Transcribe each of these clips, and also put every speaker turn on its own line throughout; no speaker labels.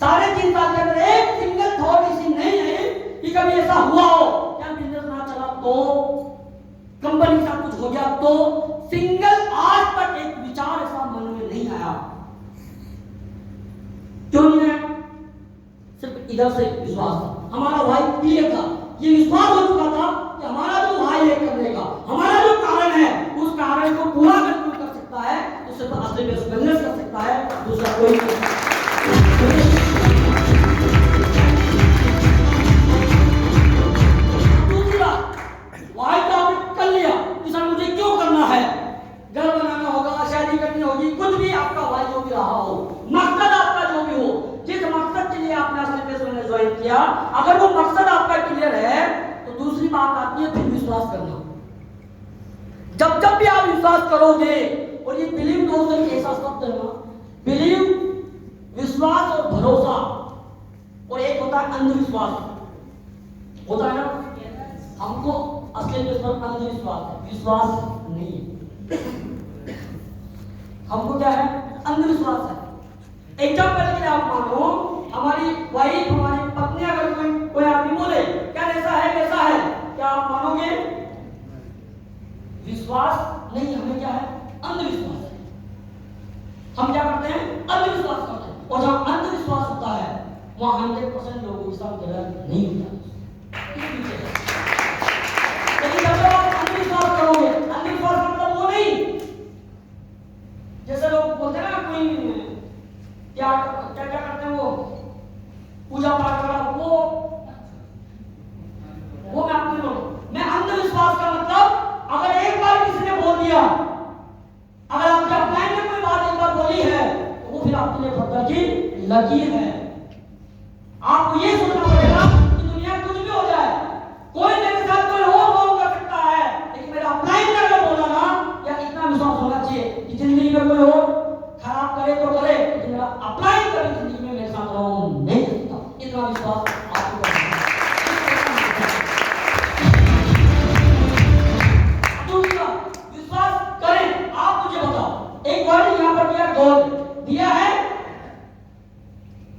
साढ़े 3 साल के अंदर एक सिंगल थॉट इसी नहीं है कि कभी ऐसा हुआ हो क्या बिजनेस ना चला तो, कंपनी का कुछ हो गया तो, सिंगल आज तक एक विचार ऐसा मन में नहीं आया। क्यों नहीं आया? सिर्फ इधर से विश्वास था, हमारा भाई क्लियर था, ये विश्वास हो चुका था कि हमारा जो भाई है करने का, हमारा जो कारण है उस कारण को पूरा कर सकता है, तो सिर्फ असली बिजनेस कर सकता है, दूसरा कोई नहीं। दूसरी बात, भाई तो आपने कर लिया, दूसरा मुझे क्यों करना है? घर बनाना होगा, शादी करनी होगी, कुछ भी आपका भाई जो भी रहा हो, मकसद आपका जो भी हो, जिस मकसद के लिए आपने असली बिजनेस ज्वाइन किया, अगर वो मकसद आपका क्लियर है तो दूसरी बात आती है फिर विश्वास करना। जब जब भी आप विश्वास करोगे, और ये बिलीव दोस्तों ऐसा शब्द है ना, बिलीव विश्वास और भरोसा, और एक होता है अंधविश्वास, होता है ना। हमको असली में अंधविश्वास है, विश्वास नहीं है। हमको क्या है? अंधविश्वास है। एग्जाम्पल के लिए आप मानो, हमारी वाइफ, हमारी पत्नी, अगर कोई आदमी बोले क्या ऐसा है कैसा है, क्या आप मानोगे? विश्वास नहीं, हमें क्या है? अंधविश्वास है। हम क्या करते हैं? अंधविश्वास करते हैं, और जहां अंधविश्वास होता है वहां 100% लोगों के साथ गलत नहीं होता। लेकिन जब आप अंधविश्वास करोगे, अंधविश्वास मतलब वो नहीं जैसे लोग बोलते हैं ना, कोई क्या क्या क्या करते हैं, वो पूजा पाठ करा, वो मैं आपको बोलूं, मैं अंधविश्वास का मतलब, अगर एक बार किसी ने बोल दिया, अगर आपके अपलाइन में कोई बात एक बार बोली है तो वो फिर आपके लिए पत्थर की लकीर है। आपको ये सोचना पड़ेगा कि दुनिया कुछ भी हो जाए, कोई मेरे साथ कोई और रोल कर सकता है, लेकिन मेरा अपलाइन ने अगर बोला ना, या इतना विश्वास होना चाहिए कि जिंदगी में कोई और खराब करे तो करे, लेकिन मेरा अपलाइन कभी जिंदगी में मेरे साथ रोल नहीं करता। इतना विश्वास आपको करना है। विश्वास करें। आप मुझे बताओ, एक वर्ड यहाँ पर दिया, गॉड दिया है।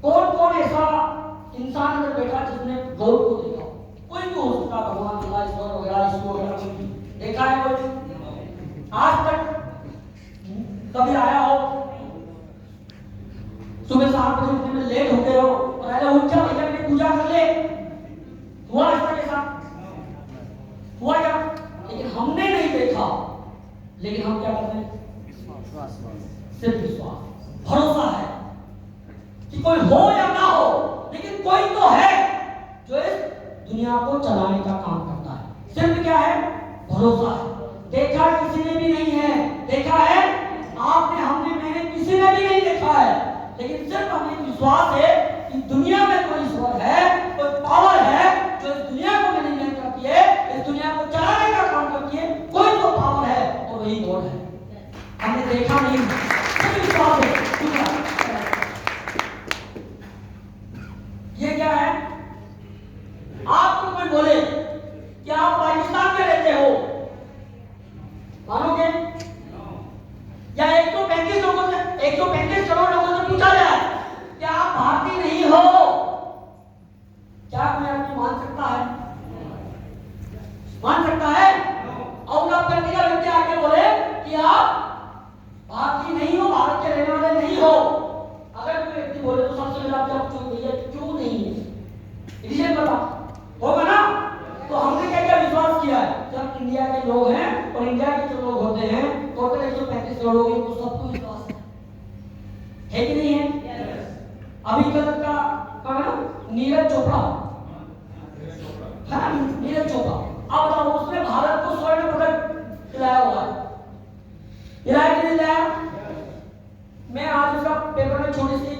कौन कौन ऐसा इंसान अगर बैठा जिसने गॉड को देखा? कोई भी हो सकता, भगवान, अल्लाह, ईश्वर वगैरह, ईश्वर वगैरह देखा है कोई? आज तक कभी आया हो? सुबह 7 बजे उठने में लेट हो गए हो और अरे उठ जा भैया, मेरी पूजा कर ले, हुआ ऐसा कैसा? हुआ क्या? लेकिन हमने नहीं देखा, लेकिन हम क्या करते हैं? सिर्फ विश्वास, भरोसा है कि कोई हो या ना हो, लेकिन कोई तो है जो इस दुनिया को चलाने का काम करता है। सिर्फ क्या है? भरोसा है। देखा किसी ने भी नहीं है, देखा है आपने, हमने, मैंने, किसी ने भी नहीं देखा है, लेकिन सिर्फ हमें विश्वास है कि दुनिया में कोई ईश्वर है, कोई पावर है जो इस दुनिया को मैनेजमेंट करती है, इस दुनिया को चलाने का काम करती है। कोई तो पावर है और वही गॉड है। हमने देखा नहीं, सिर्फ विश्वास है। ये क्या है? आपको कोई बोले कि आप पाकिस्तान में रहते हो, मानोगे? या 135 लोगों से, 135 करोड़ लोगों से पूछा जाए कि आप भारतीय नहीं हो, क्या कोई आपको मान सकता है? मान सकता है? आउट ऑफ कंट्री का व्यक्ति आके बोले कि आप भारतीय नहीं हो, भारत के रहने वाले नहीं हो, अगर कोई व्यक्ति बोले तो सबसे पहले आप जब क्यों नहीं है, रीजन बता होगा ना। तो हमने क्या क्या विश्वास किया है? जब इंडिया के लोग हैं और इंडिया के जो लोग होते हैं, टोटल 135 करोड़ लोग, तो सबको विश्वास है कि नहीं है? अभी कल का ना नीरज चोपड़ा है ना, नीरज चोपड़ा, अब बताओ उसने भारत को स्वर्ण पदक दिलाया हुआ है, दिलाया कि नहीं दिलाया? मैं आज उसका पेपर में छोटी सी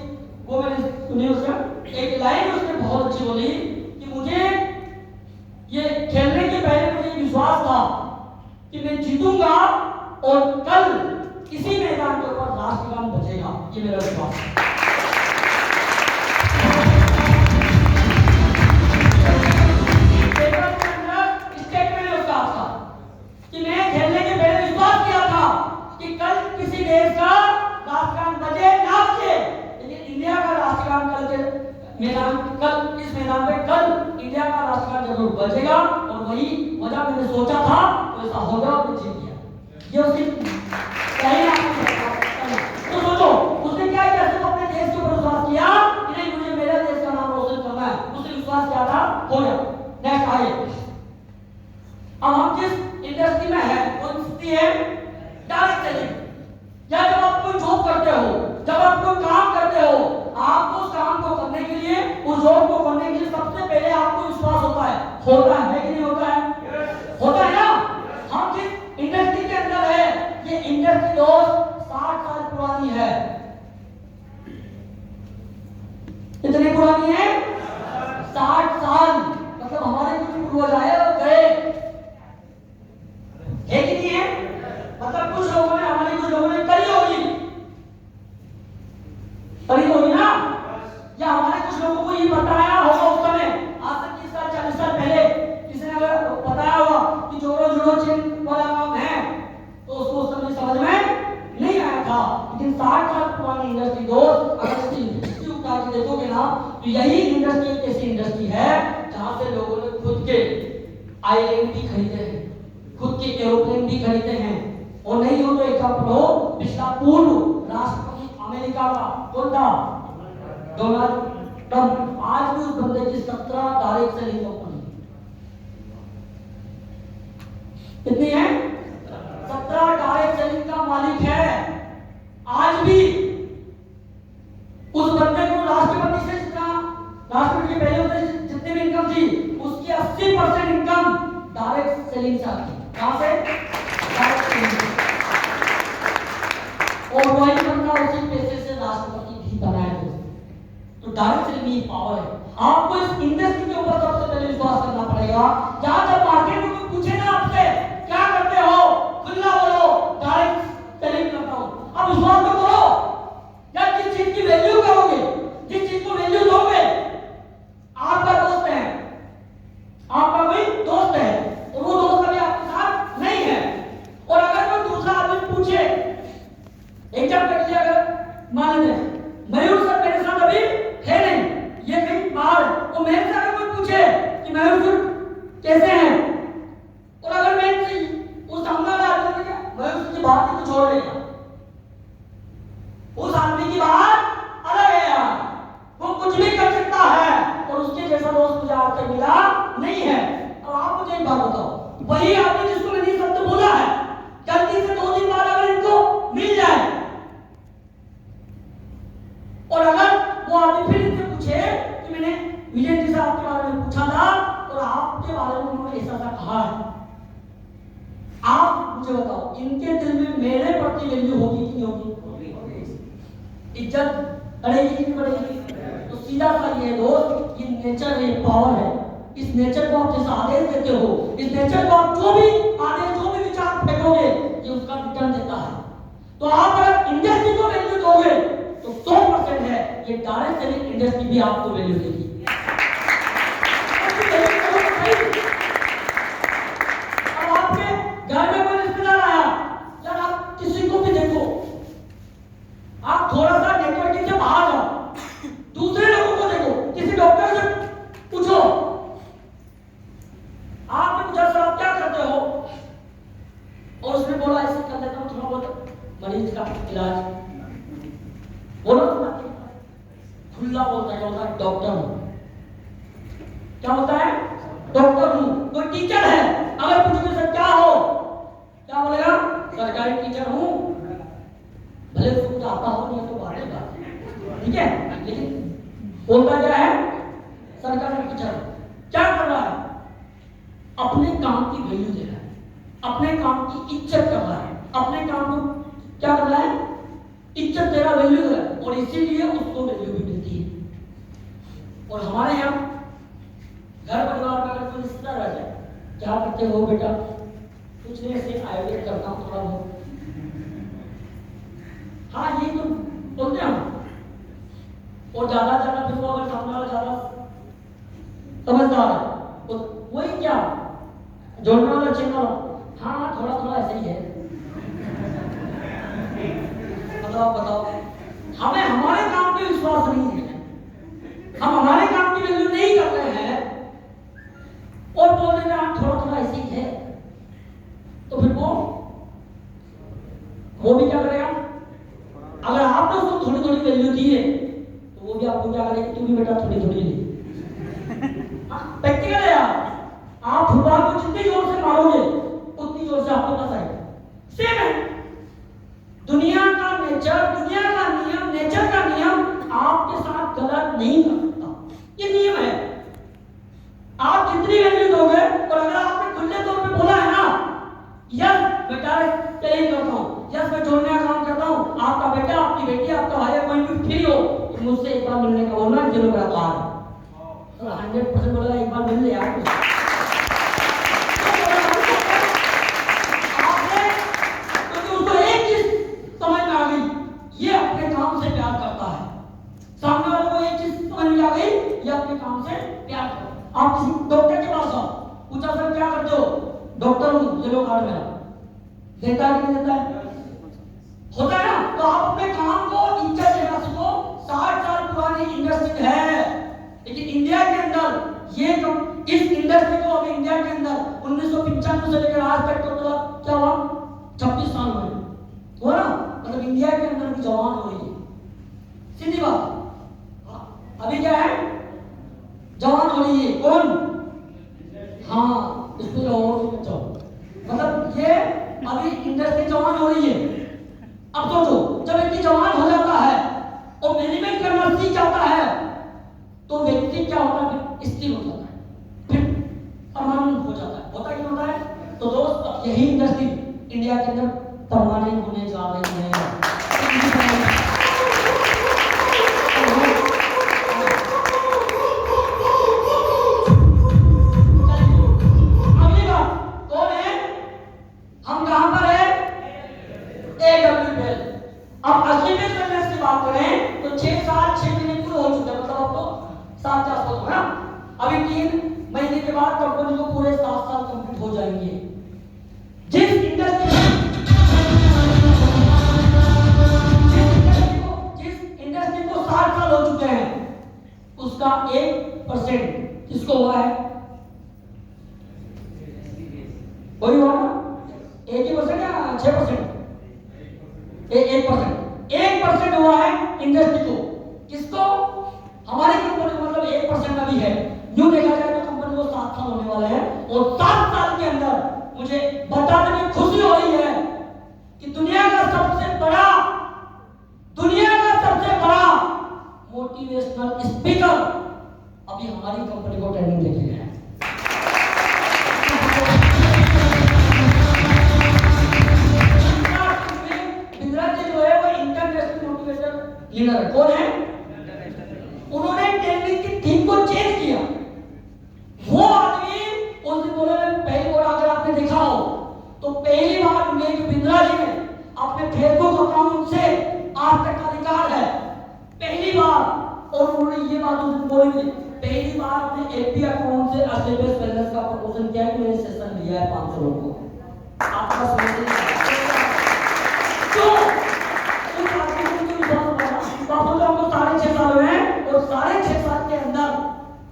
वो मैंने सुनी, उसका एक लाइन उसने बहुत अच्छी बोली कि मुझे ये खेलने के पहले मुझे विश्वास था कि मैं जीतूंगा और कल इसी मैदान के ऊपर राष्ट्रगान बजेगा, ये मेरा विश्वास है। पेपर के अंदर स्टेटमेंट उसका था कि मैं खेलने के पहले विश्वास किया था कि कल किसी देश का राष्ट्रगान बजे ना बजे, लेकिन इंडिया का राष्ट्रगान कल के मैदान कल इस मैदान पे कल इंडिया का राष्ट्रगान जरूर बजेगा और वही वजह मैंने सोचा था तो ऐसा होगा और मैं जीत गया। ये उसकी पहले तो सोचो उसने क्या किया, सिर्फ अपने देश के ऊपर विश्वास किया कि नहीं मुझे मेरे देश का नाम रोशन करना है, उसने विश्वास किया था, हो गया। नेक्स्ट आइए, अब हम जिस इंडस्ट्री में है वो इंडस्ट्री है डायरेक्ट सेलिंग। या जब आप कोई जॉब करते हो, जब आप कोई काम करते हो, आपको उस काम को करने के लिए, उस जॉब को करने के लिए सबसे पहले आपको विश्वास होता है कि नहीं होता है? होता है ना। हम जिस इंडस्ट्री के अंदर है, ये इंडस्ट्री दोस्त 60 साल पुरानी है। कितनी पुरानी है? 60 साल। मतलब हमारे कुछ पूर्वज आए और गए, है कि नहीं है? मतलब कुछ लोगों ने, हमारे कुछ लोगों ने करी होगी ना, या हमारे कुछ लोगों को ये बताया होगा उस समय, आज से 30 साल 40 साल पहले किसी ने अगर बताया होगा कि जोड़ो जुड़ो चेन वाला काम है तो उसको उस समय समझ में नहीं आया था। लेकिन 60 साल पुरानी इंडस्ट्री दोस्त, अगर इसकी इंडस्ट्री उठा के देखोगे ना तो यही इंडस्ट्री एक ऐसी इंडस्ट्री है जहां से लोगों ने खुद के आईलैंड भी खरीदे हैं, खुद के एरोप्लेन भी खरीदे हैं। और नहीं हो तो एग्जाम्पल हो पिछला पूर्व राष्ट्रपति अमेरिका का कौन था? Donald Trump. आज भी उस बंदे की 17 डायरेक्ट सेलिंग कंपनी कितनी है? 17 डायरेक्ट सेलिंग का मालिक है। आज भी उस बंदे को राष्ट्रपति से जितना, राष्ट्रपति के पहले होते जितनी भी इनकम थी उसकी 80% इनकम डायरेक्ट सेलिंग से आती है। कहां से? Direct selling. और वही बंदा उसी पैसे से राष्ट्रपति भी बनाया है। तो डायरेक्ट सेलिंग में पावर है। आपको इस इंडस्ट्री के ऊपर सबसे पहले विश्वास करना पड़ेगा। जहां जब मार्केट में कोई पूछे ना आपसे क्या करते हो, खुला बोलो डायरेक्ट सेलिंग करता हूं। अब विश्वास तो करो यार, जिस चीज की वैल्यू करोगे, जिस चीज को वैल्यू दोगे, आपका दोस्त है, आपका कोई दोस्त है और वो दोस्त अभी आपके साथ नहीं है, और अगर कोई दूसरा आदमी पूछे, एग्जाम्पल के लिए अगर मान लेते मयूर सर मेरे साथ अभी है नहीं, ये कहीं बाहर, तो मेरे से अगर कोई पूछे कि मयूर सर कैसे हैं, और अगर मैं उस सामने वाले आदमी से मयूर सर की बात ही कुछ और नहीं, उस आदमी की बात अलग है यार, वो कुछ भी कर सकता है और उसके जैसा दोस्त मुझे आज तक मिला नहीं है। अब आप मुझे एक बात बताओ, वही आदमी जिसको मैंने शब्द बोला है, गलती से 2 दिन बाद अगर इनको मिल जाए और अगर वो आदमी फिर इनसे पूछे कि मैंने विजय जी से आपके बारे में पूछा था और आपके बारे में उन्होंने ऐसा कहा है, आप मुझे बताओ इनके दिल में मेरे प्रति वैल्यू होगी कि नहीं होगी? इज्जत बढ़ेगी कि नहीं बढ़ेगी? तो सीधा सा ये दोस्त, ये नेचर है, पावर है। इस नेचर को आप जैसा आदेश देते हो, इस नेचर को आप जो भी आदेश, जो भी विचार फेंकोगे, ये उसका रिटर्न देता है। तो आप अगर इंडस्ट्री को वैल्यू दोगे तो 100% है ये डायरेक्ट सेलिंग इंडस्ट्री भी आपको वैल्यू देगी। अब आपके घर में कोई रिश्तेदार आया, यार आप किसी को भी देखो, आप थोड़ा सा नेटवर्किंग से बाहर जाओ, दूसरे लोगों को देखो, किसी डॉक्टर से पूछो, आपने पूछा सर आप क्या करते हो, और उसने बोला ऐसे कर देता हूं थोड़ा बहुत मरीज का इलाज, बोलो खुला बोलता है, क्या होता है? डॉक्टर हूं। क्या होता है? डॉक्टर हूं। कोई टीचर है, अगर पूछोगे सर क्या हो, क्या बोलेगा? सरकारी टीचर हूं। भले उसको आता हो नहीं तो बात है बात, ठीक है, लेकिन बोलता क्या है? सरकारी टीचर। क्या कर रहा है? अपने काम की वैल्यू दे रहा है, अपने काम की इज्जत कर रहा है, अपने काम को क्या कर रहा है? इज्जत दे रहा, वैल्यू दे रहा है, और इसीलिए उसको वैल्यू भी मिलती है। और हमारे यहाँ घर परिवार में अगर कोई रिश्तेदार आ जाए, क्या करते हो बेटा? कुछ नहीं, ऐसे आयोजन करता हूँ थोड़ा बहुत। हाँ ये तो बोलते हैं, और ज्यादा फिर वो अगर सामने वाला ज्यादा समझदार है तो वही क्या जोड़ने वाला चेन वाला, हाँ थोड़ा थोड़ा ऐसे ही है। बताओ हमें हमारे काम पे विश्वास नहीं है, हम हमारे काम की वैल्यू नहीं कर रहे हैं और बोल रहे हैं थोड़ा थोड़ा ऐसे ही है, तो फिर वो भी क्या करेगा? अगर आपने उसको थोड़ी थोड़ी वैल्यू दी है तो वो भी आपको क्या करेगा? तू भी बेटा थोड़ी थोड़ी ले। प्रैक्टिकल है यार, आप फुटबॉल को जितनी जोर से मारोगे उतनी जोर से आपके पास आएगा। सेम है दुनिया का नेचर, दुनिया का नियम, नेचर का नियम आपके साथ गलत नहीं कर सकता, ये नियम है। आप जितनी वैल्यू दोगे, और अगर आपने खुले तौर पे बोला है ना यस बेटा चलिए करता हूँ, यस मैं जोड़ने का काम करता हूँ, आपका बेटा, आपकी बेटी, आपका भाई कोई भी फ्री हो तो मुझसे एक बार मिलने का बोलना, चलो मेरा बात है 100% बोलेगा एक बार मिल ले यार आपने, क्योंकि उसको एक चीज समझ में आ गई, ये अपने काम से प्यार करता है। सामने वाले को एक चीज समझ में आ गई, ये अपने काम से प्यार करता है। आप किसी डॉक्टर के पास आओ, पूछा सर क्या करते हो? डॉक्टर हूँ, ये लो कार्ड मेरा, देता है कि नहीं देता है? होता है ना? तो आप अपने काम को इज्जत देना सीखो। 60 साल पुरानी इंडस्ट्री है, लेकिन इंडिया के अंदर ये जो इस इंडस्ट्री को अभी इंडिया के अंदर 1995 से लेकर आज तक तो क्या हुआ? 26 साल हुए हो ना, मतलब इंडिया के अंदर भी जवान हो रही है, सीधी बात। अभी क्या है? जवान हो रही है कौन? हाँ इसको और बचाओ, मतलब ये अभी इंडस्ट्री जवान हो रही है। अब सोचो जब इतनी जवान हो जाता है और मैनेजमेंट करना सीख जाता है तो व्यक्ति क्या होता है? फिर स्थिर हो जाता है, फिर परमानेंट हो जाता है। होता क्यों होता है? तो दोस्त यही इंडस्ट्री इंडिया के अंदर परमानेंट होने जा रही है। अगली बात कौन है? हम कहां पर है? AWL। अब अचीवमेंट वेलनेस की बात करें तो 6 साल 6 महीने पूरे हो चुके हैं, मतलब अब तो 7 साल है ना, अभी 3 महीने के बाद कंपनी को पूरे 7 साल कंप्लीट हो जाएंगे। जिस इंडस्ट्री को 7 साल हो चुके हैं उसका 1% किसको हुआ है? कोई हुआ ना? 1% या 6%? 1% हुआ है इंडस्ट्री को। किसको? हमारी कंपनी को, मतलब 1% का भी है। यूं देखा जाए तो कंपनी को 7 साल होने वाले हैं और 7 साल के अंदर मुझे बताने में खुशी हो रही है कि दुनिया का सबसे बड़ा मोटिवेशनल स्पीकर अभी हमारी कंपनी को ट्रेनिंग देके गया है। बिंद्रा जी जो है वो इंटरनेशनल मोटिवेशनल लीडर है। कौन है? उन्होंने ट्रेनिंग की थीम को चेंज किया। वो आदमी उस दिन बोले पहली बार, अगर आपने देखा हो तो पहली बार बिंद्रा जी ने अपने फेसबुक अकाउंट से आज तक का रिकॉर्ड है, पहली बार। और उन्होंने ये बात उस दिन बोली थी, पहली बार अपने एपी अकाउंट से एसएबीएस वेलनेस का प्रमोशन किया कि मैंने सेशन लिया है 500 लोगों को। आपका समझ क्यों? उस आदमी को विश्वास होगा। बापू तो हमको 6.5 साल हुए हैं और 6.5 साल के अंदर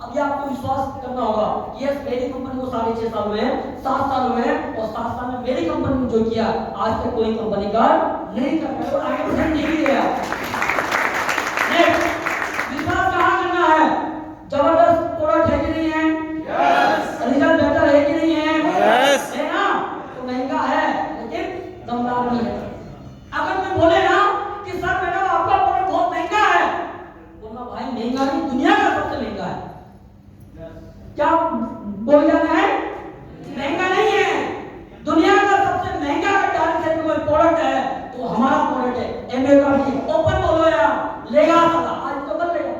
अभी आपको विश्वास करना होगा कि यस मेरी कंपनी को 6.5 साल हुए हैं, 7 साल हुए हैं और 7 साल में मेरी कंपनी ने जो किया आज तक कोई कंपनी का नहीं कर पाया और आगे बढ़ नहीं गया। विश्वास कहाँ करना है? जबरदस्त प्रोडक्ट है कि नहीं है? यस। रिजल्ट बेहतर है कि नहीं है? यस। है ना? तो महंगा है लेकिन दमदार भी है। अगर कोई बोले ना कि सर मैडम आपका प्रोडक्ट बहुत महंगा है, बोलना भाई महंगा नहीं, दुनिया का सबसे महंगा है। क्या बोल जाना है? महंगा नहीं है, दुनिया का सबसे महंगा अगर कोई प्रोडक्ट है तो हमारा प्रोडक्ट है। एमए का भी ओपन बोलो यार, लेगा साला आज तो कर लेगा,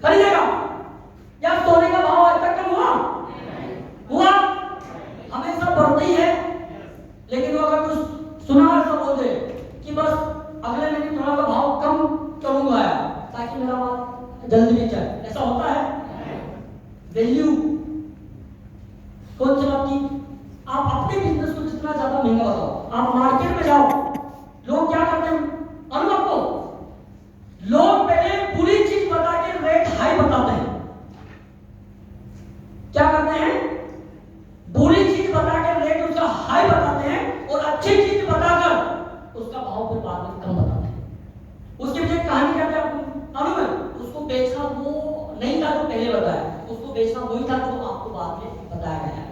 खरीदेगा। या सोने का भाव आज तक कम हुआ? हमेशा बढ़ता ही है। लेकिन वो अगर कुछ सुना ऐसा बोल दे कि बस अगले महीने थोड़ा सा भाव कम करूंगा ताकि मेरा माल जल्दी बिक जाए, ऐसा होता है? वैल्यू कौन सी बात की? आप अपने बिजनेस को जितना ज्यादा महंगा बताओ, आप मार्केट में जाओ, लोग क्या करते हैं? अनुभव को लोग पहले बुरी चीज बेचना वही था जो आपको बाद में बताया गया है।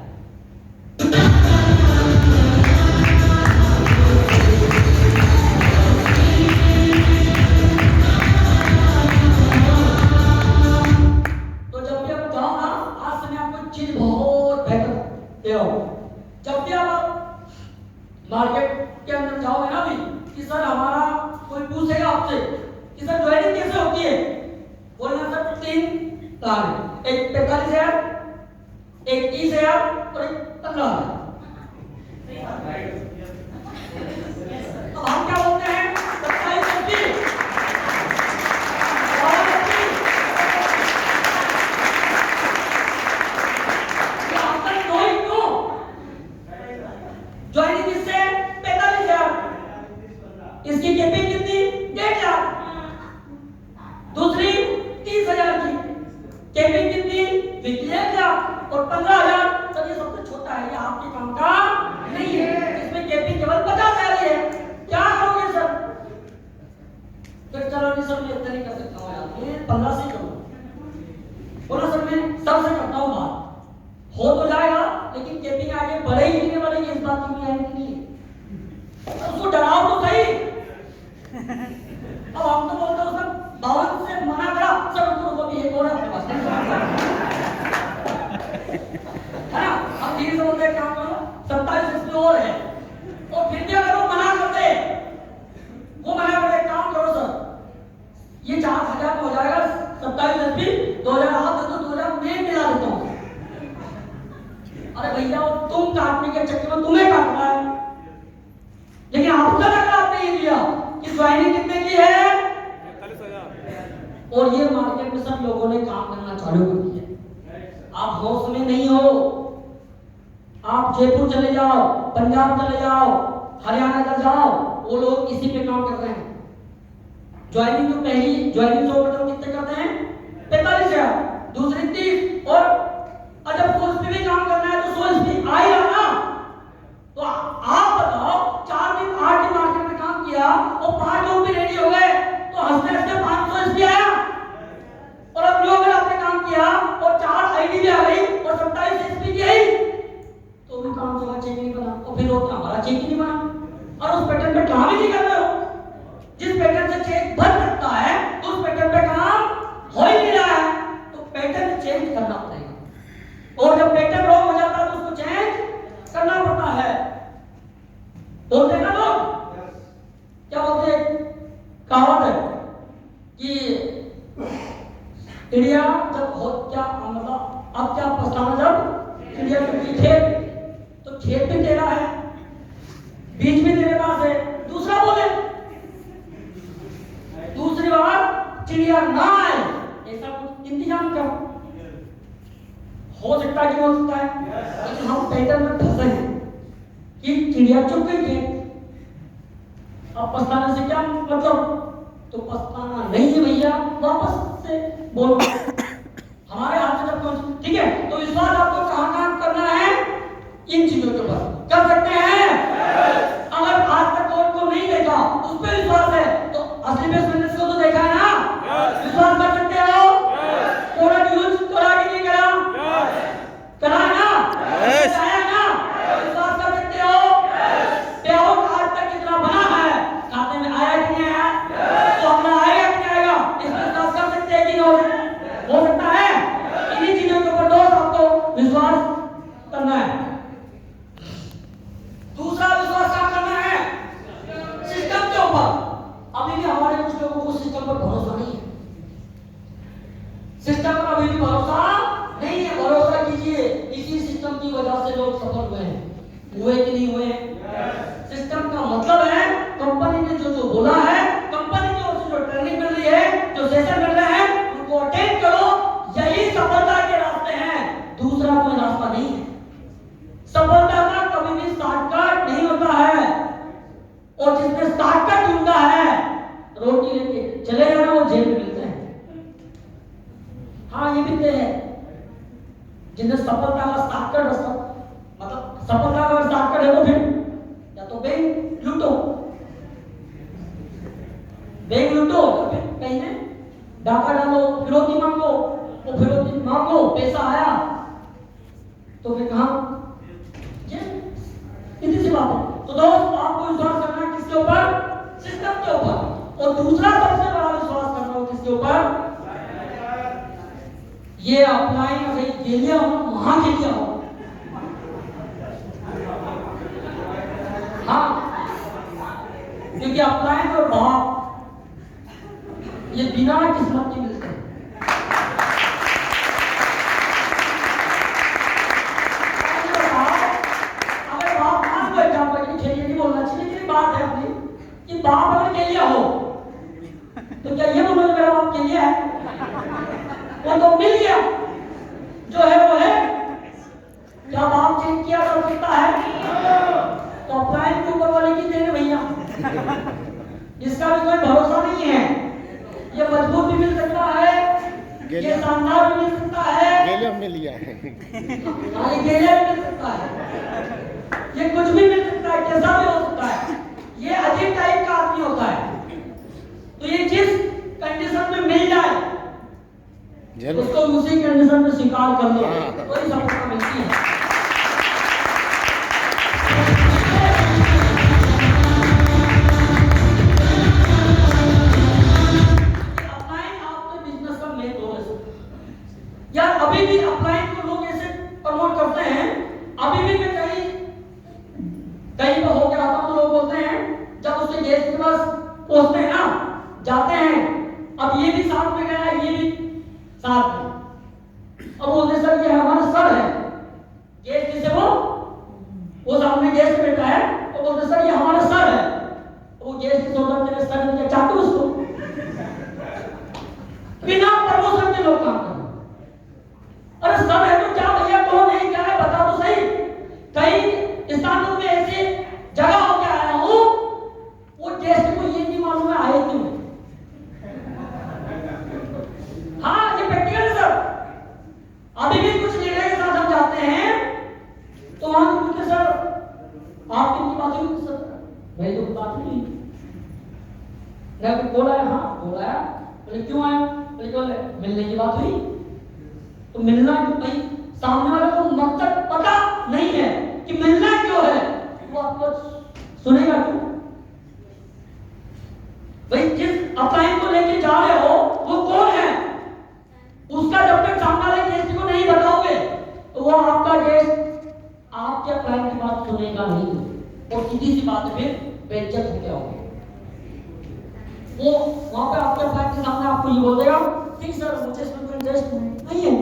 तो जब भी आप जाओ ना, आज से मैं आपको चीज बहुत बेहतर दे रहा हूं। जब भी आप मार्केट के अंदर जाओगे ना भी कि सर हमारा कोई पूछेगा आपसे कि सर ज्वाइनिंग कैसे होती है, बोलना सर 3 प्लान है, एक 45,000, एक 30,000 और एक 15,000। अब हम क्या बोलते हैं 27,30 ज्वाइनिंग किससे 45,000, इसकी केपिंग कितनी 1,50,000, दूसरी 30,000 की केपिंग कितनी 1,00,000 और 15,000। सर ये सबसे छोटा है, ये आपके काम का नहीं है, इसमें केपिंग केवल 50,000 ही है, क्या करोगे सर? फिर चलो नहीं सर मैं इतना नहीं कर सकता हूँ यार, ये 15 से करूँ, बोला सर मैं सबसे करता हूँ बात, हो तो जाएगा लेकिन केपिंग आगे बढ़ेगी नहीं बढ़ेगी इस बात की गारंटी नहीं है, उसको डराओ तो सही। अब हम तो बोलते हो सर 52 से मना करा, सर उनको भी एक और अपने पास है ना, हम धीरे से बोलते काम करो 27 इसमें और है, और फिर भी अगर वो मना करते, वो मना करते काम करो सर ये 4,000 हो जाएगा, 27 एसपी 2,000 आप दे दो, 2,000 मैं मिला देता हूँ। अरे भैया वो तुम काटने के चक्कर में तुम्हें काटना है, लेकिन आपका लगा आपने ये दिया कि ज्वाइनिंग कितने की है 45,000, और ये मार्केट में सब लोगों ने काम करना चालू कर दिया। आप होश में नहीं हो, आप जयपुर चले जाओ, पंजाब चले जाओ, हरियाणा का जाओ, वो लोग इसी पे काम कर रहे हैं। ज्वाइनिंग जो पहली ज्वाइनिंग जो कितने करते हैं 45,000, दूसरी 30, और जब सोच पे भी काम करना है तो सोच भी आएगा ना। तो आप बताओ 4 दिन 8 दिन मार्केट में काम किया और 5 लोग भी रेडी हो गए तो हंसते हंसते 500 एसपी आया, और अब लोग आपने काम किया और 4 आईडी भी आ गई और 27 एसपी की आई, तो भी काम चला, चेक नहीं बना, और फिर होता हमारा चेक ही नहीं बना, और उस पैटर्न पे काम ही नहीं कर रहे हो। जिस पैटर्न से चेक बन सकता है उस पैटर्न पे काम हो ही नहीं रहा है, तो पैटर्न चेंज करना पड़ेगा, और जब पैटर्न रॉन्ग हो जाता है तो उसको चेंज करना पड़ता है। बोलते हैं ना लोग, क्या बोलते हैं, कहावत है कि चिड़िया जब हो क्या मतलब अब क्या पछताना जब चिड़िया चुकी खेत, तो खेत भी तेरा है, बीज भी तेरे पास है, दूसरा बोले दूसरी बार चिड़िया ना आए ऐसा कुछ इंतजाम कर, हो सकता है कि हो सकता है, लेकिन हम पैटर्न में फंसे हैं कि चिड़िया चुप गई थी, अब पछताने से क्या मतलब, तो पछताना नहीं है भैया, वापस से बोलो हमारे हाथ से जब कुछ ठीक है, तो विश्वास आपको कहाँ करना है, इन चीजों के ऊपर कर सकते हैं। अगर आज तक कोर्ट को नहीं देखा उस पर विश्वास है तो असली बिजनेस को तो देखा है ना, विश्वास कर सकते हो, कोर्ट यूज करा कि नहीं करा, करा है ना, आया ना, विश्वास कर सकते हो, पेआउट आज तक कितना बना है, खाते में आया कि नहीं आया, तो अपना आएगा कि नहीं आएगा, इसमें विश्वास कर सकते हैं कि नहीं हो सकता है। इन्हीं चीजों के ऊपर दोस्त आपको विश्वास करना है। दूसरा विश्वास क्या करना है, सिस्टम के ऊपर। अभी भी हमारे कुछ लोगों को सिस्टम पर भरोसा नहीं है, सिस्टम पर अभी भी भरोसा नहीं है, भरोसा कीजिए, इसी सिस्टम की वजह से लोग सफल हुए हैं, हुए कि नहीं हुए। सिस्टम का मतलब है कंपनी ने जो बोला है, कंपनी की ओर से जो ट्रेनिंग मिल रही है, जो सेशन मिल रहे हैं, उनको अटेंड करो, यही सफलता के रास्ते हैं, दूसरा कोई रास्ता नहीं है। सफलता का कभी भी शॉर्टकट नहीं होता है, और जिसने शॉर्टकट ढूंढा है रोटी लेके चले जाना वो जेल में मिलते हैं। हाँ ये भी तय है, जिन्हें सफलता का शॉर्टकट रास्ता मतलब सफलता का शॉर्टकट है तो फिर या तो बैंक लूटो, बैंक लूटो, कहीं में डाका डालो, फिरौती मांगो, वो फिर वो दिन मांगो, पैसा आया तो फिर कहाँ, ये इतनी सी बात है। तो दोस्त आपको विश्वास करना है किसके ऊपर? सिस्टम के ऊपर। और दूसरा सबसे बड़ा विश्वास करना हो किसके ऊपर? ये अपलाइन अगर गेलिया हो, वहां गेलिया हो, हाँ, क्योंकि अपलाइन और बाप ये बिना किस्मत के मिलते हैं। अगर बाप मान लो एग्जाम्पल खेलिए, नहीं बोलना चाहिए लेकिन बात है अपनी कि बाप अगर गेलिया हो तो क्या ये बोलोगे मेरा बाप गेलिया है? वो तो मिल गया, जो है वो है। क्या बाप चेंज किया जा सकता है? तो अपलाइन के ऊपर वाले की देने भैया, जिसका भी कोई भरोसा नहीं है। ये मजबूत भी मिल सकता है, ये शानदार भी मिल सकता है,
गेलिया मिल लिया है,
गेलिया भी मिल सकता है, ये कुछ भी मिल सकता है, कैसा भी हो सकता है। ये अजीब टाइप का आदमी होता है। तो ये जिस कंडीशन में मिल जाए उसको उसी कंडीशन में स्वीकार कर लो, कोई सफलता मिलती है। अपलाइन आपके बिजनेस का मेन रोल है यार। अभी भी अपलाइन को लोग ऐसे प्रमोट करते हैं। अभी भी मैं कहीं पर होकर आता हूं तो लोग बोलते हैं, जब उसके गेस्ट के पास पहुंचते हैं ना, जाते हैं, अब ये भी साथ में गया, ये भी साथ में, अब बोलते सर ये हमारा सर है, गेस्ट जिसे वो सामने गेस्ट बैठा है, तो बोलते सर ये हमारा सर है। वो गेस्ट की सोचता तेरे सर में क्या चाहते उसको? बिना प्रमोशन के लोग काम करते। अरे सर है तो क्या भैया, कौन है, क्या है, बता तो सही। कई स्थानों में ऐसी जगह होके आया हूं, वो गेस्ट को ये नहीं मालूम है आए क्यों। हाँ, ये प्रैक्टिकल है सर। अभी भी कुछ लीडर के साथ हम जाते हैं तो वहां पूछते सर आप कितनी बात हुई? सर मेरी तो बात नहीं हुई। बोला है, हाँ बोला है। बोले क्यों आए? बोले मिलने की बात हुई। तो मिलना क्यों भाई? सामने वाले को मकसद पता नहीं है कि मिलना क्यों है, वो आपको सुनेगा क्यों भाई? जिस अपलाइन को लेके जा रहे हो वो कौन है, उसका जब तक सामने वाले गेस्ट को नहीं बताओगे तो वो आपका गेस्ट आपके अपलाइन की बात सुनेगा नहीं। और सीधी सी बात है, फिर बेइज्जत हो गया होगा। वो वहां पे आपके अपलाइन के सामने आपको ये बोल देगा, ठीक सर मुझे इसमें कोई इंटरेस्ट नहीं है।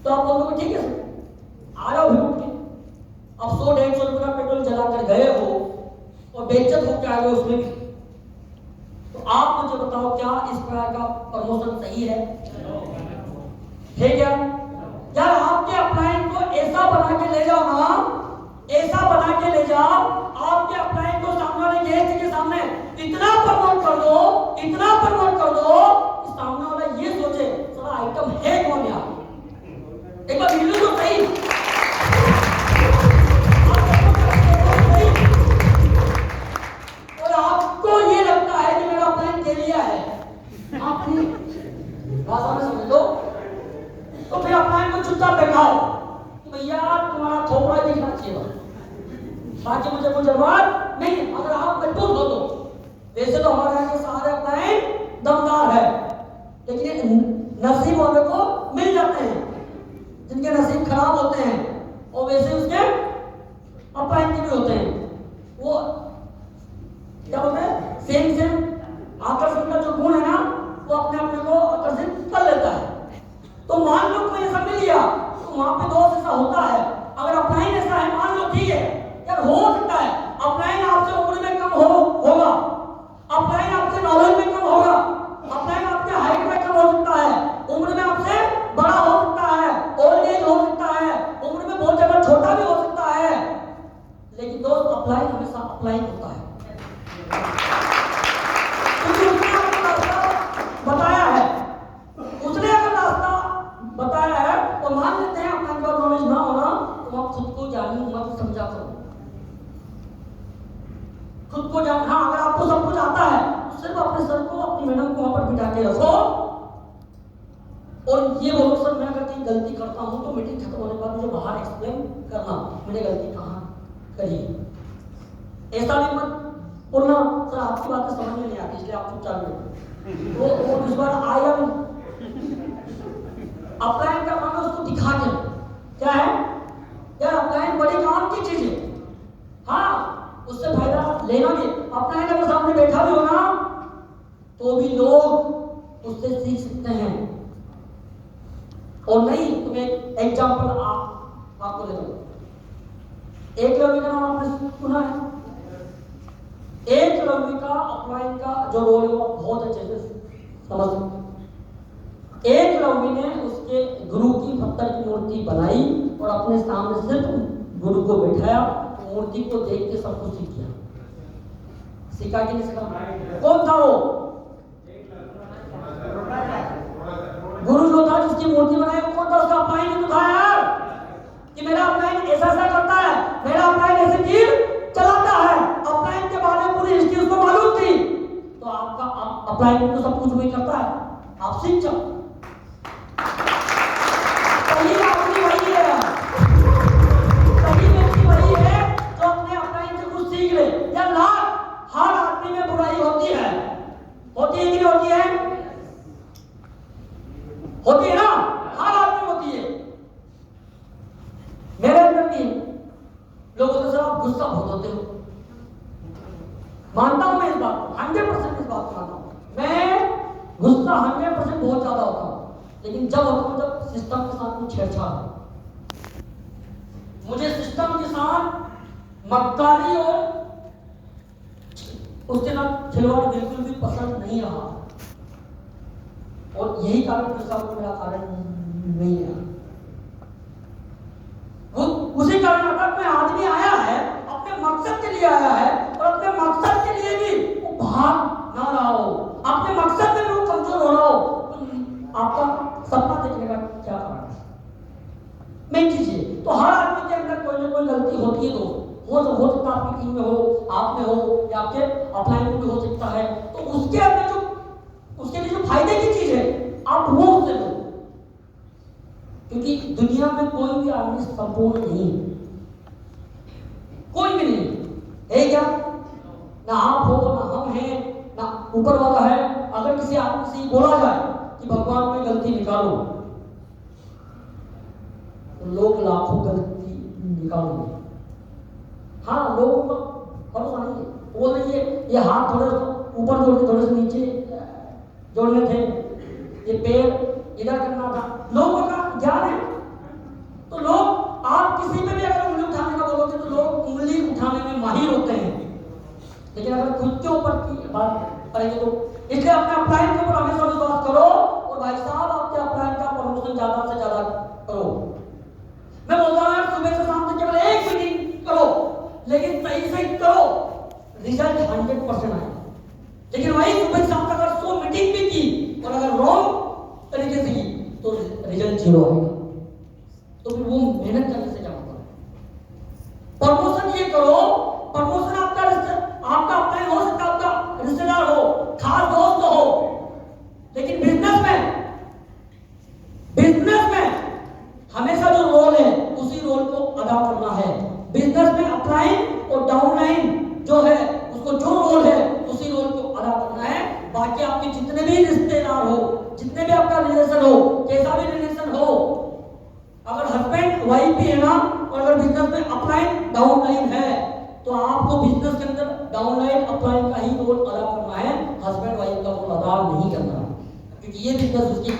तो आप बोलोगे ठीक है सर आ जाओ, फिर उठ के अब 100-150 रुपए का पेट्रोल जला कर गए हो और बेइज्जत होकर आ गए उसमें भी। तो आप मुझे बताओ क्या इस प्रकार का प्रमोशन सही है क्या? यार आपके अपलाइन को ऐसा बना के ले जाओ ना, ऐसा बना के ले जाओ, आपके अपलाइन को सामने वाले गेस्ट के सामने इतना प्रमोट कर दो, इतना प्रमोट कर दो कि सामने वाला ये सोचे साला आइटम है कौन यार, एक बार वीडियो तो सही। और आपको ये लगता है कि मेरा अपलाइन के लिया है, आपने भाषा में समझ लो, तो फिर अपलाइन को चुपचाप बैठाओ कि भैया तुम्हारा थोपड़ा दिखना चाहिए, बाकी मुझे कोई जरूरत नहीं। अगर आप मजबूत हो तो वैसे तो हमारे यहाँ के सारे अपलाइन दमदार है, लेकिन नसीब वाले को मिल जाते हैं जिनके नसीब खराब होते हैं, और वैसे उसके अपलाइन के भी होते हैं। वो क्या होता है, सेम आकर्षण का जो गुण है ना, वो अपने अपने को आकर्षित कर लेता है। तो मान लो कोई ऐसा मिल गया तो वहां पे दोस्त ऐसा होता है। अगर अपलाइन ऐसा है, मान लो ठीक है यार, हो सकता है अपलाइन आपसे उम्र में कम होगा, अपलाइन आपसे नॉलेज में कम होगा, अपलाइन आपके हाइट में कम हो सकता है, उम्र में आपसे बड़ा हो सकता है, ओल्ड एज हो सकता है, उम्र में बहुत जगह छोटा भी हो सकता है, लेकिन दोस्त अपलाइन हमेशा अपलाइन होता है। क्योंकि उसने आपको रास्ता बताया है, उसने अगर रास्ता बताया है तो मान लेते हैं अपलाइन का नॉलेज ना होना तो आप खुद को जानी मत समझा करो। और ये बोलो सर मैं अगर कहीं गलती करता हूँ तो मीटिंग खत्म होने के बाद मुझे बाहर एक्सप्लेन करना मैंने गलती कहाँ करी। ऐसा भी मत बोलना सर आपकी बातें समझ में नहीं आती इसलिए आप चुपचाप बैठो, वो इस बार आएगा नहीं। अपलाइन का काम है उसको दिखा के क्या है यार, अपलाइन बड़ी काम की चीज है, हाँ उससे फायदा लेना भी। अपलाइन अगर सामने बैठा भी हो ना तो भी लोग उससे सीख सकते हैं। और नहीं तुम्हें एग्जाम्पल आपको दे दूं, एक लवी का नाम आपने सुना है? एक लवी का अपलाइन का जो रोल है वो बहुत अच्छे से समझ सकते। एक लवी ने उसके गुरु की पत्थर की मूर्ति बनाई और अपने सामने सिर्फ गुरु को बैठाया, मूर्ति को देख के सब कुछ सीख गया। सीखा कि नहीं सीखा? कौन था वो गुरु जो था जिसकी मूर्ति बनाई? वो कौन था? उसका अपलाइन ही तो था यार, कि मेरा अपलाइन ऐसा ऐसा करता है, मेरा अपलाइन ऐसे कील चलाता है। अपलाइन के बारे में पूरी हिस्ट्री उसको मालूम थी, तो आपका अपलाइन तो सब कुछ वही करता है, आप सीख जाओ। सही आदमी वही है, सही व्यक्ति वही है जो अपने अपलाइन से कुछ सीख ले। या लाख हर आदमी में बुराई होती है कि नहीं होती है? होती है ना, हर आदमी होती है। मेरे अंदर भी लोगों के साथ गुस्सा बहुत होते हो, मानता हूं मैं इस बात को, 100% इस बात को मानता हूं मैं। गुस्सा 100% बहुत ज्यादा होता हूं, लेकिन जब होता हूं जब सिस्टम के साथ कुछ छेड़छाड़ हो। मुझे सिस्टम के साथ मक्कारी और उसके साथ खिलवाड़ बिल्कुल भी पसंद नहीं रहा, और यही कारण गुस्सा को मेरा कारण नहीं है। वो उसी कारण अगर में आदमी आया है अपने मकसद के लिए आया है, और अपने मकसद के लिए भी वो भाग ना रहा हो, अपने मकसद में भी वो कमजोर हो रहा हो, तो आपका सपना देखने का क्या कारण है? मेन चीज है। तो हर आदमी के अंदर कोई ना कोई गलती होती है दोस्त, हो सकता है आपकी टीम में हो, आप में हो, या आपके अपलाइन में भी हो सकता है। तो उसके अंदर जो उसके लिए जो फायदे की चीज है आप वो उससे लो, क्योंकि दुनिया में कोई भी आदमी संपूर्ण नहीं है, कोई भी नहीं है क्या? ना आप हो, ना हम हैं, ना ऊपर वाला है। अगर किसी आदमी से बोला जाए कि भगवान में गलती निकालो, तो लोग लाखों गलती निकालेंगे। हाँ, लोगों को भरोसा नहीं है, वो नहीं है ये हाथ थोड़े ऊपर जोड़ने, थोड़े से नीचे जोड़ने थे, ये पैर इधर करना था, लोगों का ज्ञान है। तो लोग, आप किसी पे भी अगर उंगली उठाने का बोलोगे तो लोग उंगली उठाने में माहिर होते हैं, लेकिन अगर खुद के ऊपर की बात करेंगे तो, इसलिए अपने अपलाइन के ऊपर हमेशा विश्वास करो, और भाई साहब आपके अपलाइन का प्रमोशन ज्यादा से ज्यादा करो। मैं बोलता हूँ यार सुबह से शाम तक केवल एक मीटिंग करो, लेकिन सही से करो, रिजल्ट 100% आएगा। लेकिन वही सुबह शाम तक अगर 100 मीटिंग भी की और अगर रॉन्ग तरीके से की तो रिजल्ट 0 आएगा। तो फिर वो मेहनत करने से क्या होगा? प्रमोशन ये करो, प्रमोशन आपका अपलाइन हो सकता है, आपका रिश्तेदार हो, खास दोस्त हो, लेकिन बिजनेस में हमेशा जो रोल है उसी रोल को अदा करना है। बिजनेस में अपलाइन और डाउनलाइन जो है उसको जो रोल है उसी रोल को अदा करना है। बाकी आपके जितने भी रिश्तेदार हो, जितने भी आपका रिलेशन हो, कैसा भी रिलेशन हो, अगर हस्बैंड वाइफ भी है ना, और अगर बिजनेस में अपलाइन डाउनलाइन है, तो आपको बिजनेस के अंदर डाउनलाइन अपलाइन का ही रोल अदा करना है, हस्बैंड वाइफ का रोल अदा नहीं करना, क्योंकि ये बिजनेस उसकी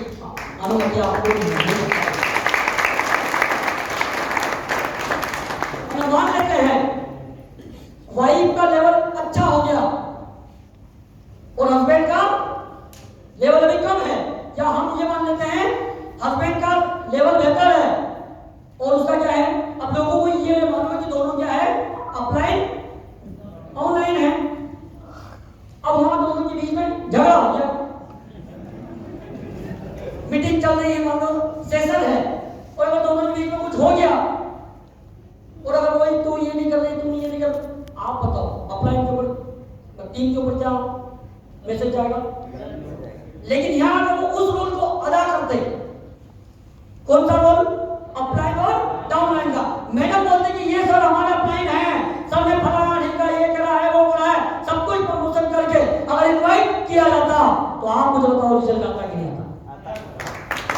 अनुमति आपको नहीं है। मान लेते हैं वाइफ का लेवल अच्छा हो गया और हस्बैंड का लेवल अभी कम है, या हम ये मान लेते हैं हस्बैंड का लेवल बेहतर है और उसका क्या है, अब लोगों को ये मालूम है कि दोनों क्या है, अपलाइन ऑनलाइन है। अब वहां दोनों के बीच में झगड़ा हो गया, मीटिंग चल रही है, मान लो सेशन है, और अगर दोनों के बीच में कुछ हो गया, और अगर वही तू ये नहीं कर रही, तुम ये नहीं कर, आप बताओ अपलाइन के ऊपर, टीम के ऊपर क्या मैसेज जाएगा? लेकिन यहां अगर वो उस रोल को अदा करते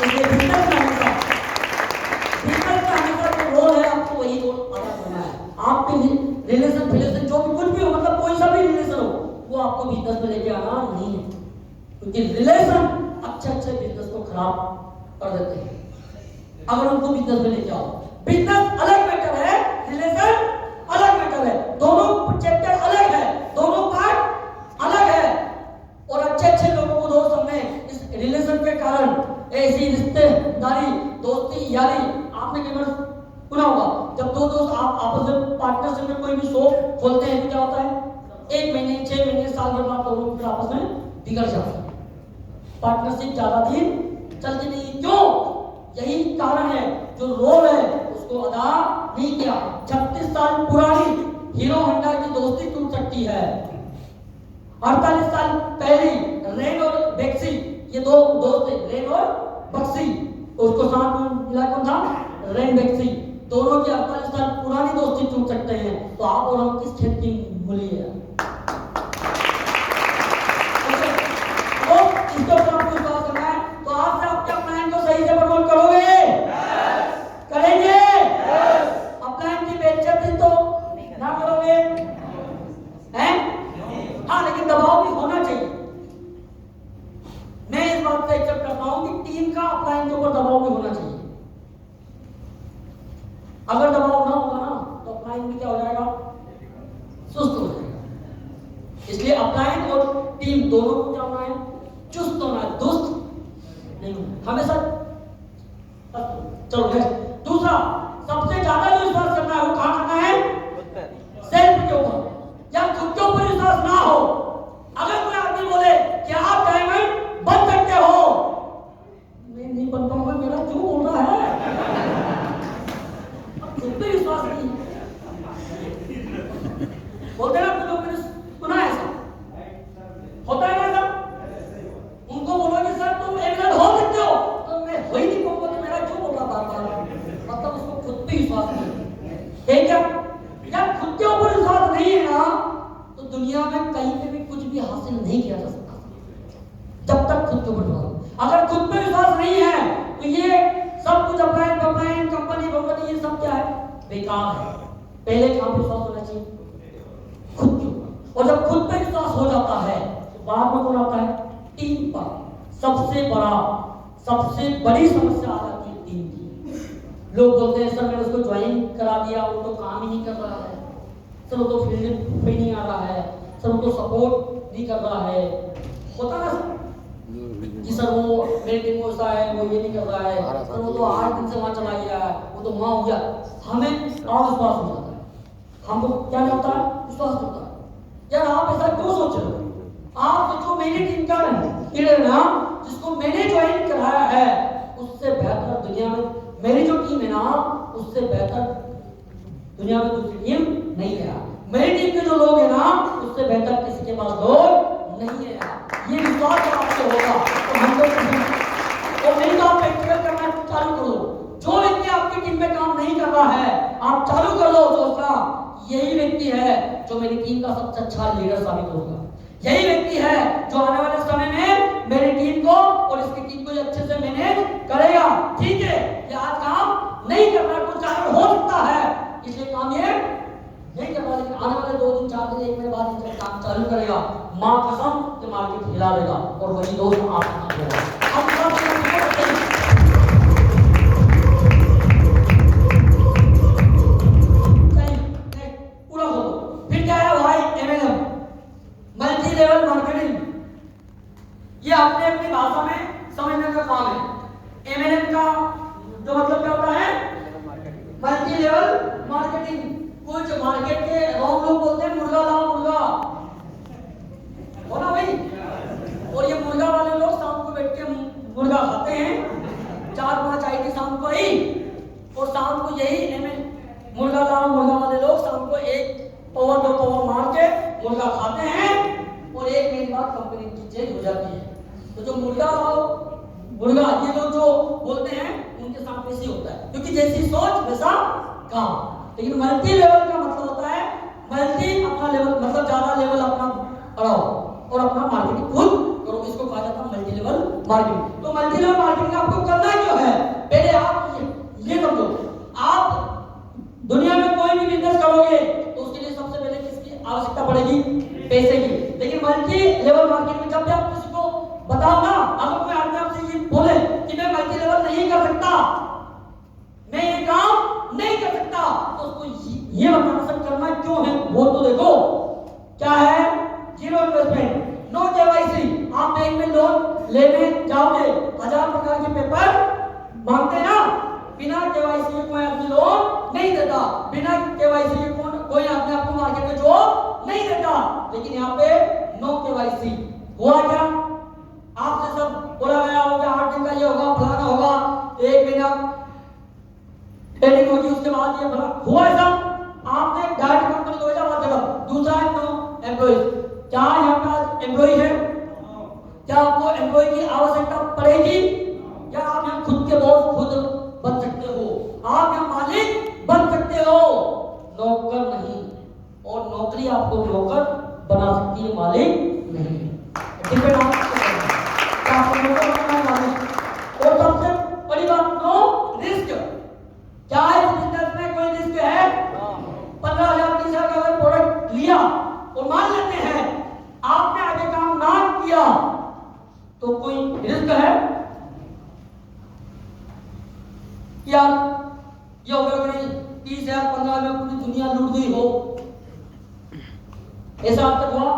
इसलिए बिजनेस में हमेशा जो रोल है आपको वही रोल अदा करना है। आपके रिलेशन जो भी कुछ भी हो, मतलब कोई सा भी रिलेशन हो, वो आपको बिजनेस में लेके आना नहीं है, क्योंकि रिलेशन अच्छे बिजनेस को खराब कर देते हैं अगर उनको बिजनेस में लेके आओ। बिजनेस अलग मैटर है, रिलेशन अलग मैटर है, दोनों चैप्टर अलग है, दोनों पार्ट अलग है। और अच्छे लोगों को दोस्त हमने इस रिलेशन के कारण ऐसी रिश्तेदारी, दोस्ती, यारी, आपने कई बार सुना होगा जब दो दोस्त आप आपस में पार्टनरशिप में कोई भी शॉप खोलते हैं तो क्या होता है, 1 महीने 6 महीने साल भर बाद दोनों फिर आपस में बिगड़ जाते हैं, पार्टनरशिप ज्यादा दिन चलती नहीं। क्यों? यही कारण है, जो रोल है उसको अदा नहीं किया। 36 साल पुरानी हीरो होंडा की दोस्ती टूट सकती है। 48 साल पहली रेन और बेक्सी, ये दो दोस्त थे, रेन और बक्सी, उसको साथ में मिला कौन था, रेन बेक्सी, दोनों की 48 साल पुरानी दोस्ती टूट सकते हैं। तो आप और हम किस खेत की मूली है? तो इसके ऊपर आपको विश्वास करना है, तो आज से आपके प्लान को सही से प्रमोट करोगे? करेंगे? अपलाइन की बेइज्जती तो ना करोगे हैं? हाँ, लेकिन दबाव भी होना चाहिए। मैं इस बात से एक्सेप्ट करता हूं कि टीम का अपलाइन के ऊपर दबाव भी होना चाहिए। अगर दबाव ना होगा ना तो अपलाइन भी क्या हो जाएगा, सुस्त हो जाएगा। इसलिए अपलाइन और टीम दोनों को क्या होना है, चुस्त होना है, दुस्त नहीं होना हमेशा। चलो दूसरा, सबसे ज्यादा जो विश्वास करना है वो कहां करना है, सेल्फ के ऊपर। या खुद के ऊपर विश्वास ना हो, अगर कोई आदमी बोले कि आप डायमंड बन सकते हो, नहीं बन पाऊंगा, मेरा क्यों बोल रहा है, खुद पे विश्वास नहीं बोलते ना लोग, मैंने सुना है ऐसा होता है ना सर, उनको बोलो कि सर तुम एमएलए हो सकते हो, तो मैं हो ही नहीं पाऊंगा, तो मेरा क्यों बोल रहा बार, मतलब उसको खुद पे विश्वास नहीं है क्या? जब खुद के ऊपर विश्वास नहीं है ना तो दुनिया में कहीं पे भी कुछ भी हासिल नहीं किया जा सकता, जब तक खुद के ऊपर विश्वास। अगर खुद पे विश्वास नहीं है तो ये सब कुछ अपलाइन कंपनी ये सब क्या है, बेकार है। पहले कहां पे विश्वास होना चाहिए, खुद के ऊपर। और जब खुद पे विश्वास हो जाता है तो बाद में कौन आता है, टीम पर। सबसे बड़ी समस्या आ जाती है टीम की। लोग बोलते हैं सर मैंने उसको ज्वाइन करा दिया, वो तो काम ही नहीं कर रहा है, सर वो तो फील्ड पे नहीं आ रहा है, सर वो तो सपोर्ट नहीं कर रहा है, होता ना कि सर वो मेरी टीम को ऐसा है, वो ये नहीं कर रहा है, सर वो तो 8 दिन से वहां चला गया है, वो तो वहां हो गया। हमें अविश्वास हो जाता है, हमको क्या होता है, विश्वास होता है। यार आप ऐसा क्यों सोच रहे हो? आप सोचो मेरी टीम का ना, जिसको मैंने ज्वाइन कराया है, उससे बेहतर दुनिया में मेरी जो टीम है ना, उससे बेहतर दुनिया में दूसरी टीम नहीं है। मेरी टीम के जो लोग हैं ना, उससे बेहतर किसी के पास लोग नहीं है। ये विश्वास आपसे होगा तो हम लोग, और नहीं तो आप प्रैक्टिकल करना चालू करो। जो व्यक्ति आपकी टीम में काम नहीं कर रहा है, आप चालू कर लो सोचना, यही व्यक्ति है जो मेरी टीम का सबसे अच्छा लीडर साबित होगा। यही व्यक्ति है जो आने वाले समय में मेरी टीम को और इसकी टीम को अच्छे से मैनेज करेगा। ठीक है, ये आज काम नहीं कर रहा, कुछ कारण हो सकता है, इसलिए काम ये नहीं कर रहा, लेकिन आने वाले 2 दिन 4 दिन 1 महीने बाद इसका काम चालू करेगा। मां कसम कि मार्केट हिला देगा और वही दोस्त आपके साथ होगा। अब पूरा हो। फिर क्या है भाई, एमएलएम, मल्टी लेवल मार्केटिंग। ये अपने अपनी भाषा में समझने का काम है। एमएलएम का जो मतलब क्या होता है, मल्टी लेवल मार्केटिंग। कुछ मार्केट के लोग बोलते हैं मुर्गा लाओ मुर्गा, हो ना भाई, और ये मुर्गा वाले लोग शाम को बैठ के मुर्गा खाते हैं, 4-5 आईटी शाम को ही, और शाम को यही मुर्गा लाओ मुर्गा वाले लोग शाम को 1 पावर 2 पावर मार के मुर्गा खाते हैं, और 1 महीने बाद कंपनी की चेंज हो जाती है। तो जो मुर्गा ये लोग जो बोलते हैं उनके साथ वैसे होता है, क्योंकि जैसी सोच वैसा काम। लेकिन मल्टी लेवल का मतलब होता है, मल्टी अपना लेवल मतलब ज्यादा लेवल अपना बढ़ाओ और अपना मार्केटिंग खुद करो, इसको कहा जाता है मल्टी लेवल मार्केटिंग। तो मल्टी लेवल मार्केटिंग आपको करना पड़ेगी पैसे की। लेकिन मल्टी लेवल मार्केट में जब भी आप किसी को बताओ ना, अगर कोई आदमी आपसे ये बोले कि मैं मल्टी लेवल नहीं कर सकता, मैं ये काम नहीं कर सकता, तो उसको ये बताना सर करना क्यों है वो तो देखो। क्या है? Zero investment, no KYC. आप बैंक में लोन लेने जाओगे, 1000 प्रकार के पेपर मांगते ना, बिना केवाईसी के कोई आदमी लोन नहीं देता, बिना केवाईसी के कोई आदमी आपको मार्केट में जॉब नहीं देता। लेकिन यहाँ पे नो केवाईसी। हुआ क्या? आपसे सब बोला गया होगा 8 दिन का ये होगा, फलाना होगा, 1 महीना ट्रेनिंग होगी, उसके बाद ये भला हुआ ऐसा। आपने डायरेक्ट कंपनी को भेजा बात जगह। दूसरा है नो एम्प्लॉइज। क्या यहाँ पे आज एम्प्लॉय है? क्या आपको एम्प्लॉय की आवश्यकता पड़ेगी? या आप यहाँ खुद के बॉस खुद बन सकते हो, आप यहाँ मालिक बन सकते हो, नौकर नहीं। और नौकरी आपको नौकर बना सकती है, मालिक नहीं। डिपेंड आप आपको नौकर बनना है, मालिक। और सबसे बड़ी बात, नो रिस्क। क्या इस बिजनेस में कोई रिस्क है? 15,000 30,000 का अगर प्रोडक्ट लिया और मान लेते हैं आपने आगे काम ना किया तो कोई रिस्क है? यार ये हो गया कि 30,000 15,000 में पूरी दुनिया लूट गई हो, ऐसा अब तक हुआ?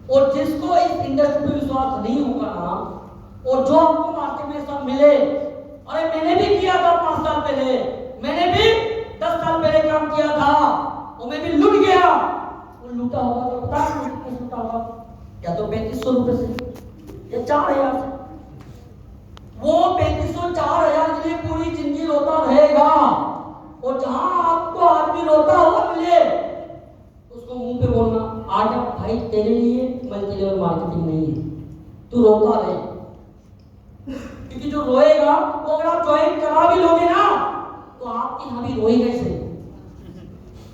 और जिसको इस इंडस्ट्री पे विश्वास नहीं होगा ना, और जो आपको मार्केट में सब मिले, अरे मैंने भी किया था 5 साल पहले, मैंने भी 10 साल पहले काम किया था और मैं भी लूट गया। वो लूटा होगा तो पता नहीं किस लूटा होगा, या तो 3500 रुपए से या 4,000 से। वो 3500 4,000 के लिए पूरी जिंदगी रोता रहेगा। और जहां आपको आदमी रोता हुआ मिले उसको मुंह पे बोलना, आजा भाई तेरे लिए मल्टी लेवल मार्केटिंग नहीं है, तू रोता रहे। क्योंकि जो रोएगा वो अगर आप ज्वाइन करा भी लोगे ना तो आपकी यहाँ भी रोएगा से,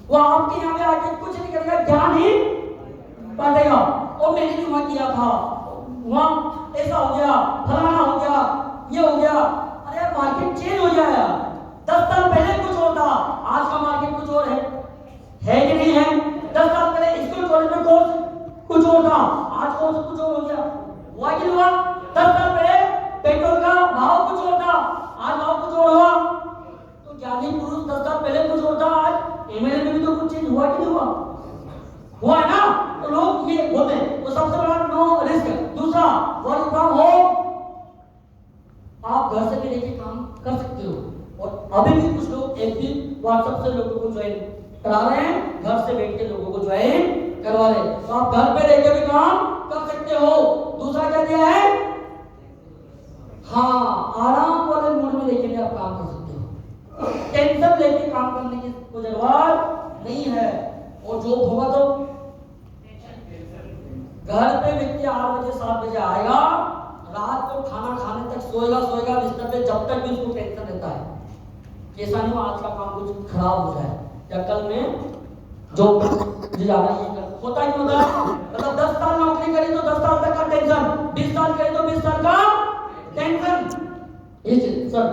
वो आपके यहाँ पे आके कुछ नहीं करेगा, ज्ञान ही बांटेगा। और मैंने भी वहां किया था, वहां ऐसा हो गया, फलाना हो गया, ये हो गया। अरे यार मार्केट चेंज हो जाएगा। 10 साल पहले कुछ और था, आज का मार्केट कुछ और है कि नहीं है? 10 साल पहले स्कूल कॉलेज में कोर्स कुछ और था, आज कोर्स कुछ और हो गया। हुआ कि नहीं हुआ? 10 साल पहले पेट्रोल का भाव कुछ और था, आज भाव कुछ और हुआ। तो ज्ञानी पुरुष 10 साल पहले कुछ और था, आज एमएलए में भी तो कुछ चेंज हुआ कि नहीं हुआ? हुआ है ना? तो लोग ये बोलते हैं। तो सबसे बड़ा नो रिस्क। दूसरा वर्क फ्रॉम होम। आप घर से भी लेके काम कर सकते हो, और अभी भी कुछ लोग FB WhatsApp से लोगों को ज्वाइन करा रहे हैं, घर से बैठ के लोगों को ज्वाइन करवा रहे हैं। तो आप घर पे रहकर भी काम कर सकते हो। दूसरा क्या दिया है? हाँ, आराम वाले मूड में लेके भी आप काम कर सकते हो, टेंशन लेके काम करने की कोई जरूरत नहीं है। और जो होगा तो घर पे व्यक्ति 8 बजे 7 बजे आएगा, रात को खाना खाने तक सोएगा बिस्तर पे, जब तक भी उसको टेंशन रहता है कैसा नहीं हो आज का काम कुछ खराब हो जाए, या कल में जो जाना ये कर होता ही होता है। मतलब 10 साल नौकरी करी तो 10 साल तक का टेंशन, 20 साल करी तो 20 साल का टेंशन। ये चीज सर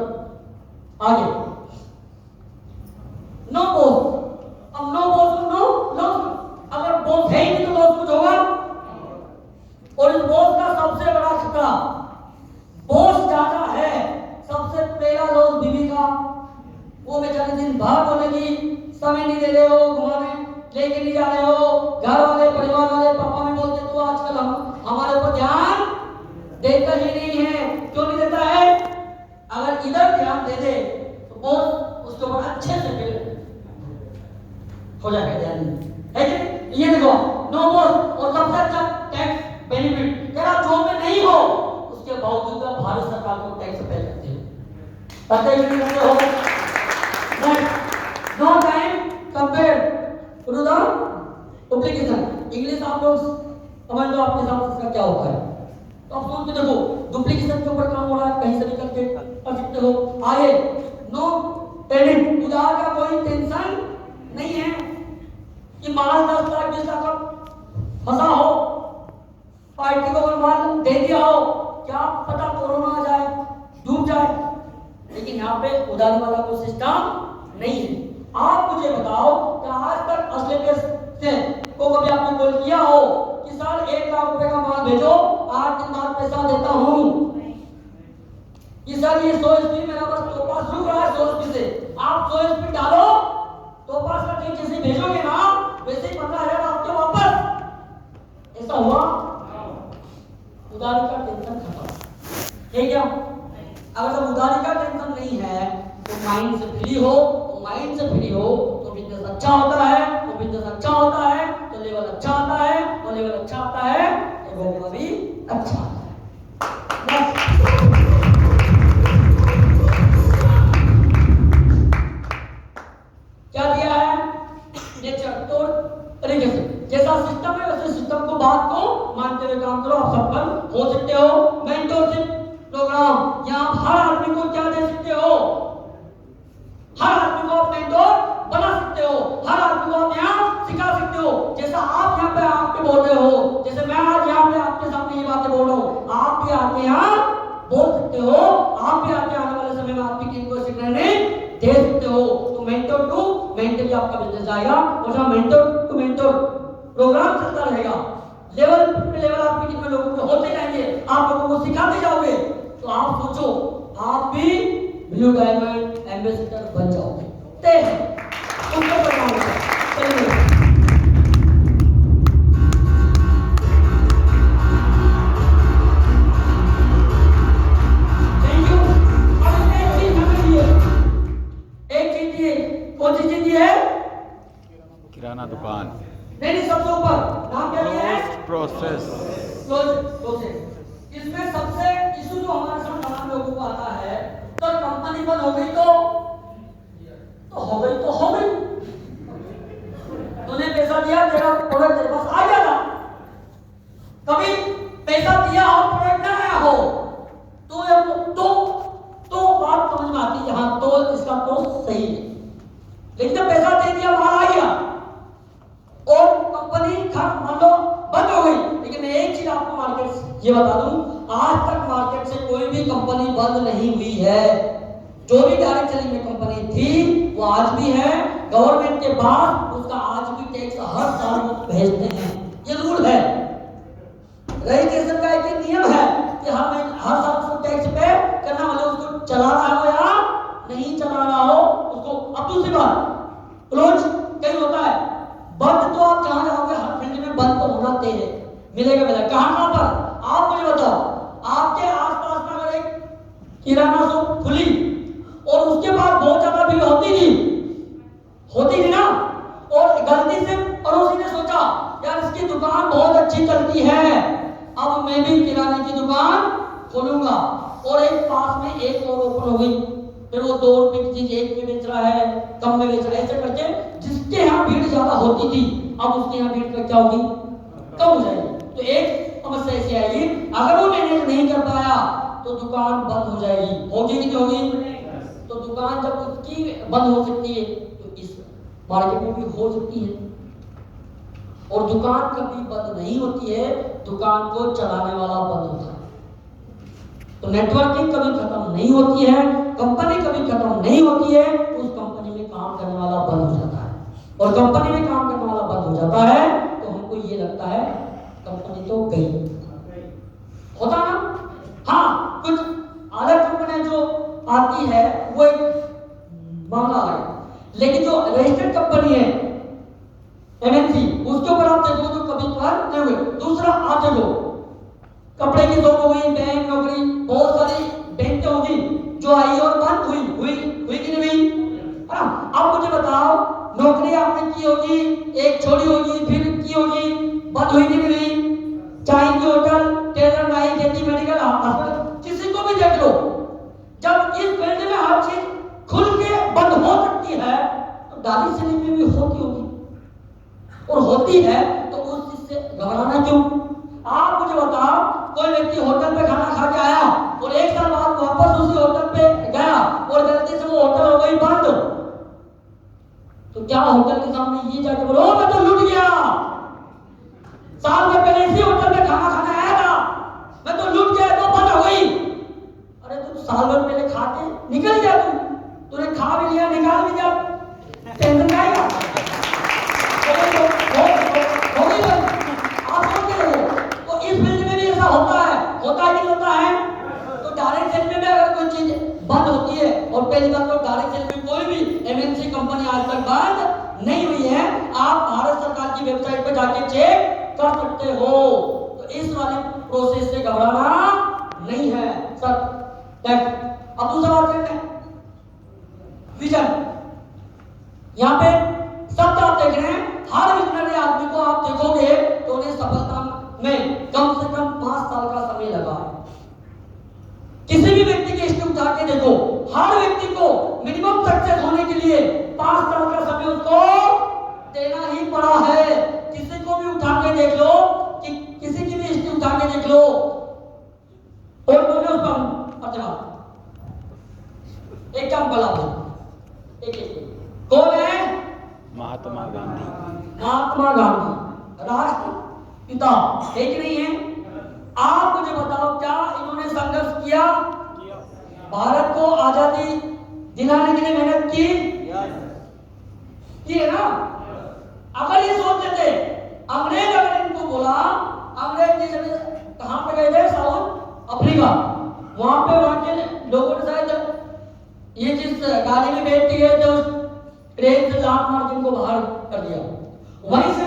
आगे नो बॉस। अब नो बॉस नो लॉस। अगर बॉस है ही नहीं तो लॉस कुछ होगा? और इस बॉस का सबसे बड़ा खतरा, बॉस ज्यादा है, सबसे पहला लॉस बीवी का। वो बेचारे दिन भर बोलेगी समय नहीं दे रहे हो, घुमाने लेके नहीं जा रहे हो, घर वाले परिवार वाले पापा भी बोलते तो आजकल हम हमारे ऊपर ध्यान देता ही नहीं है। क्यों नहीं देता है? अगर इधर ध्यान दे दे तो बॉस उसके ऊपर अच्छे से फिर हो जाएगा ध्यान है कि? ये देखो नो बॉस। और सबसे अच्छा टैक्स बेनिफिट, अगर आप जॉब में नहीं हो उसके बावजूद आप भारत सरकार को टैक्स पे करते हो, पता ही नहीं करते हो। No time compare to the duplication. English आप लोग समझ लो आपके साथ इसका क्या होता है। तो आप सोच के देखो, डुप्लीकेशन के ऊपर काम हो रहा है, कहीं से भी करके कर सकते हो। आगे नो पेमेंट, उधार का कोई टेंशन नहीं है कि माल 10 लाख 20 लाख का फंसा हो, पार्टी को अगर माल दे दिया हो, क्या पता कोरोना आ जाए, डूब जाए। लेकिन यहाँ पे उधारी वाला कोई सिस्टम नहीं है। आप मुझे बताओ कि आज तक असलियत से को कभी आपने कॉल किया हो कि सर 1 लाख रुपए का माल भेजो, 8 दिन बाद पैसा देता हूं? कि सर ये 100 स्पीड मेरा बस टोपास रुक रहा है 100 स्पीड से, आप 100 स्पीड डालो, टोपास का ठीक जैसे भेजोगे ना वैसे ही 15,000 आपके वापस। ऐसा हुआ? उधारी का टेंशन खत्म है क्या? अगर जब उधारी का टेंशन नहीं है तो माइंड से फ्री हो, तो माइंड से फ्री हो तो बिजनेस अच्छा होता है, तो बिजनेस अच्छा होता है तो लेवल अच्छा आता है, तो लेवल अच्छा आता है तो लोगों का भी अच्छा आता है। क्या दिया है? नेचर तो तरीके से जैसा सिस्टम है वैसे सिस्टम को बात को मानते हुए काम करो, आप सफल हो सकते हो। मेंटरशिप प्रोग्राम, यहाँ आप हर आदमी को क्या दे सकते हो? हर आदमी को आप मेंटर बना सकते हो, हर आदमी को आप यहाँ सिखा सकते हो। जैसा आप यहाँ पे आपके बोल रहे हो, जैसे मैं आज यहाँ पे आपके सामने ये बातें बोल रहा हूँ, आप भी आके यहाँ बोल सकते हो, आप भी आके आने वाले समय में आप भी किनको ट्रेनिंग दे सकते हो। तो मेंटर टू मेंटली आपका बिजनेस जाएगा, और जहाँ मेंटर टू मेंटर प्रोग्राम चलता रहेगा, लेवल पे लेवल आपके कितने लोगों के होते जाएंगे, आप लोगों को सिखाते जाओगे, तो आप सोचो आप भी ब्लू डायमंड एम्बेसडर बन जाओगे। ते उनको बनाओगे। चलिए थैंक यू। अब एक चीज हमें दिए, एक चीज दिए, कौन सी चीज दी है?
किराना दुकान।
नहीं, सबसे ऊपर नाम क्या दिया है?
प्रोसेस।
प्रोसेस। इसमें सबसे इशू जो हमारे साथ तमाम लोगों को आता है, तो कंपनी बंद हो गई तो हो गई तो हो गई, तूने पैसा दिया, तेरा प्रोडक्ट तेरे पास आ जाएगा। कभी पैसा दिया और प्रोडक्ट ना आया हो तो बात समझ में आती है, हाँ तो इसका तो सही है। लेकिन जब पैसा दे दिया, माल आ गया और कंपनी मान लो बंद हो गई, लेकिन मैं एक चीज आपको मार्केट से ये बता दूं, आज तक मार्केट से कोई भी कंपनी बंद नहीं हुई है। जो भी डायरेक्ट सेलिंग में कंपनी थी वो आज भी है, गवर्नमेंट के पास उसका आज भी टैक्स हर साल वो भेजते हैं, ये रूल है। रजिस्ट्रेशन का एक नियम है कि हर साल उसको टैक्स पे करना, मतलब उसको चला रहा हो या नहीं चला रहा हो उसको। अब दूसरी बात, रोज कहीं होता है बंद, तो आप जहां जाओगे हर फील्ड में बंद तो होना तय है, मिलेगा कहां पर? आप मुझे बताओ, आपके आसपास में अगर एक किराना शॉप खुली और उसके पास बहुत ज्यादा भीड़ होती थी ना, और गलती से पड़ोसी ने सोचा यार इसकी दुकान बहुत अच्छी चलती है, अब मैं भी किराने की दुकान खोलूंगा, और एक पास में एक और ओपन हो गई, फिर वो 2 रुपए की चीज 1 में बेच रहा है, कम में बेच रहा है, ऐसे करके जिसके यहाँ भीड़ ज्यादा होती थी अब उसके यहाँ भीड़ क्या होगी? कम हो जाएगी। तो एक समस्या ऐसी आएगी, अगर वो मैनेज नहीं कर पाया तो दुकान बंद हो जाएगी, होगी कि नहीं होगी? तो दुकान जब उसकी बंद हो सकती है तो इस मार्केट में भी हो सकती है। और दुकान कभी बंद नहीं होती है, दुकान को चलाने वाला बंद होता है। तो नेटवर्किंग कभी खत्म नहीं होती है, कंपनी कभी खत्म नहीं होती है, उस कंपनी में काम करने वाला बंद हो जाता है, और कंपनी में काम करने वाला बंद हो जाता है तो हमको ये लगता है कंपनी तो गई, होता ना? हाँ, कुछ अलग कंपनियां जो आती है वो एक मामला है, लेकिन जो रजिस्टर्ड कंपनी है एमएनसी, उसके ऊपर आप देखो तो कभी नहीं हुए। दूसरा आप देखो, कपड़े की शॉप हो गई, बैंक नौकरी, बहुत सारी बैंकें होगी जो आई और बंद हुई कि नहीं हुई? अब मुझे बताओ, नौकरी आपने की होगी, एक छोड़ी होगी, फिर की होगी, बंद हुई कि नहीं हुई? चाय की होटल, टेलर, नाई, खेती, मेडिकल, हॉस्पिटल, किसी को भी देख लो, जब इस फील्ड में हर चीज खुल के बंद हो सकती है तो डाली सेलिंग में भी होती होगी, और होती है तो उस चीज से घबराना क्यों? आप मुझे बताओ, कोई व्यक्ति होटल पे खाना खा के आया और 1 साल बाद वापस उसी होटल पे गया और गलती से वो होटल हो गई बंद, तो क्या होटल के सामने ये जाके बोलो मैं तो लूट गया, साल में पहले इसी होटल में खाना खाने आया था, मैं तो लूट गया, तो बंद हो गई? अरे तुम साल भर पहले खा के निकल गया, तूने खा भी लिया, निकाल भी दिया, टेंशन क्या आएगा? पहली बात तो गाड़ी चल रही कोई भी एमएनसी कंपनी आज तक बंद नहीं हुई है। आप भारत सरकार की वेबसाइट पर जाके चेक कर सकते हो। तो इस वाले प्रोसेस से घबराना नहीं है सर। अब दूसरा बात करते हैं विजन। यहाँ पे सब आप देख रहे हैं, हर विजनरी आदमी को आप देखोगे तो उन्हें सफलता में कम से कम 5 साल का समय लगा है। किसी भी व्यक्ति की हिस्ट्री उठा के देखो, हर व्यक्ति को मिनिमम सक्सेस होने के लिए 5 साल का समय उसको देना ही पड़ा है। किसी को भी उठा के देख लो, कि किसी की भी हिस्ट्री उठा के देख लो और बोले उस पर एक काम बला बोल एक कौन है?
महात्मा गांधी।
महात्मा गांधी राष्ट्रपिता है कि नहीं है? आप मुझे बताओ, क्या इन्होंने संघर्ष किया? भारत को आजादी दिलाने के लिए मेहनत की है ना? अगर ये सोचते थे, अंग्रेज अगर इनको बोला, अंग्रेज कहां पे गए थे? South Africa. वहां पे वहां के लोगों ने शायद ये जिस गाड़ी में बैठ के गए थे, ट्रेन से लात मार के इनको बाहर कर दिया। वहीं से